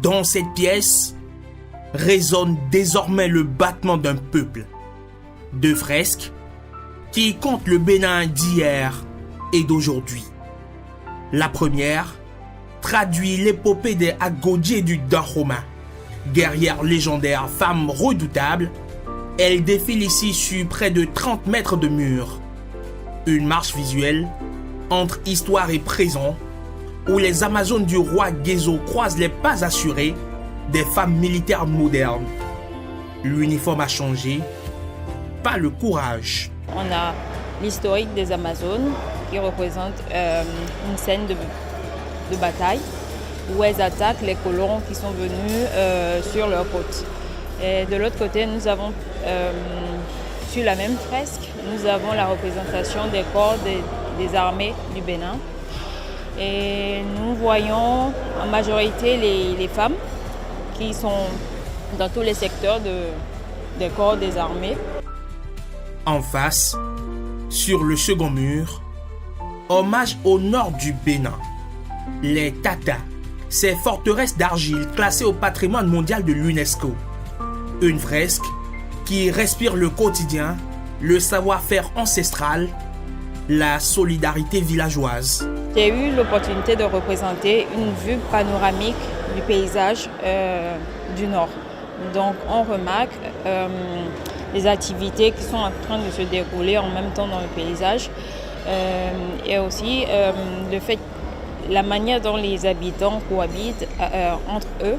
Dans cette pièce résonne désormais le battement d'un peuple. Deux fresques qui comptent le Bénin d'hier et d'aujourd'hui. La première traduit l'épopée des Agodiers du Dahomey. Guerrière légendaire, femme redoutable, elle défile ici sur près de 30 mètres de mur. Une marche visuelle entre histoire et présent, où les Amazones du roi Gézo croisent les pas assurés des femmes militaires modernes. L'uniforme a changé, pas le courage. On a l'historique des Amazones qui représente une scène de bataille où elles attaquent les colons qui sont venus sur leur côte. Et de l'autre côté, nous avons sur la même fresque, nous avons la représentation des corps des armées du Bénin. Et nous voyons en majorité les femmes qui sont dans tous les secteurs des corps des armées. En face, sur le second mur, hommage au nord du Bénin. Les Tatas, ces forteresses d'argile classées au patrimoine mondial de l'UNESCO. Une fresque qui respire le quotidien, le savoir-faire ancestral, la solidarité villageoise. J'ai eu l'opportunité de représenter une vue panoramique du paysage du Nord. Donc on remarque les activités qui sont en train de se dérouler en même temps dans le paysage et aussi la manière dont les habitants cohabitent entre eux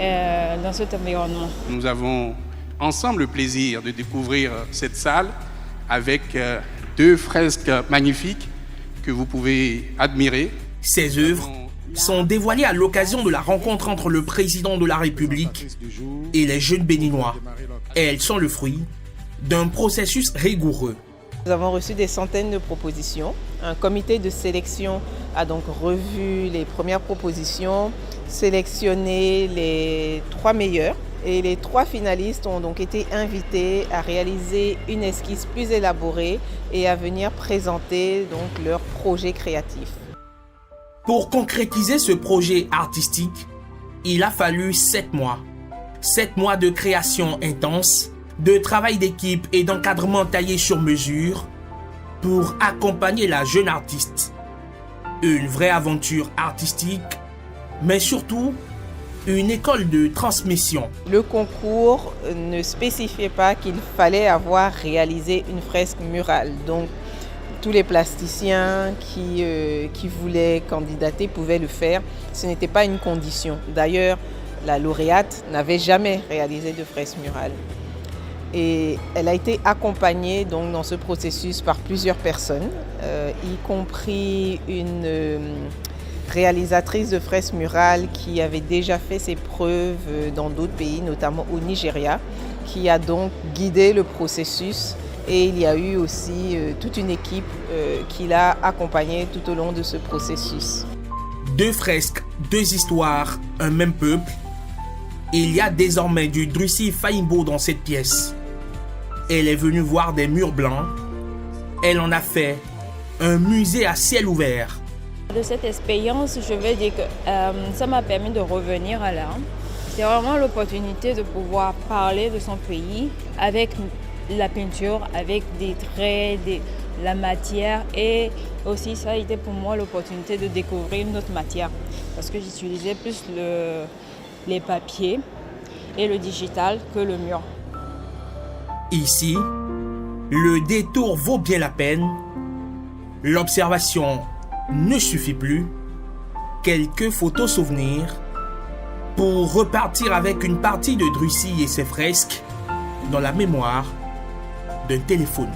dans cet environnement. Nous avons ensemble le plaisir de découvrir cette salle avec deux fresques magnifiques que vous pouvez admirer. Ces œuvres sont dévoilées à l'occasion de la rencontre entre le président de la République et les jeunes béninois. Et elles sont le fruit d'un processus rigoureux. Nous avons reçu des centaines de propositions. Un comité de sélection a donc revu les premières propositions, sélectionné les 3 meilleures. Et les 3 finalistes ont donc été invités à réaliser une esquisse plus élaborée et à venir présenter donc leur projet créatif. Pour concrétiser ce projet artistique, il a fallu 7 mois. 7 mois de création intense, de travail d'équipe et d'encadrement taillé sur mesure pour accompagner la jeune artiste. Une vraie aventure artistique, mais surtout une école de transmission. Le concours ne spécifiait pas qu'il fallait avoir réalisé une fresque murale. Donc, tous les plasticiens qui voulaient candidater pouvaient le faire. Ce n'était pas une condition. D'ailleurs, la lauréate n'avait jamais réalisé de fresque murale. Et elle a été accompagnée donc, dans ce processus par plusieurs personnes, y compris une réalisatrice de fresques murales qui avait déjà fait ses preuves dans d'autres pays, notamment au Nigeria, qui a donc guidé le processus. Et il y a eu aussi toute une équipe qui l'a accompagnée tout au long de ce processus. 2 fresques, 2 histoires, un même peuple. Il y a désormais du Drusi Fahimbo dans cette pièce. Elle est venue voir des murs blancs. Elle en a fait un musée à ciel ouvert. De cette expérience, je vais dire que ça m'a permis de revenir à l'art. C'est vraiment l'opportunité de pouvoir parler de son pays avec la peinture, avec des traits, la matière, et aussi ça a été pour moi l'opportunité de découvrir une autre matière parce que j'utilisais plus les papiers et le digital que le mur. Ici, le détour vaut bien la peine. L'observation ne suffit plus. Quelques photos souvenirs pour repartir avec une partie de Drusi et ses fresques dans la mémoire d'un téléphone.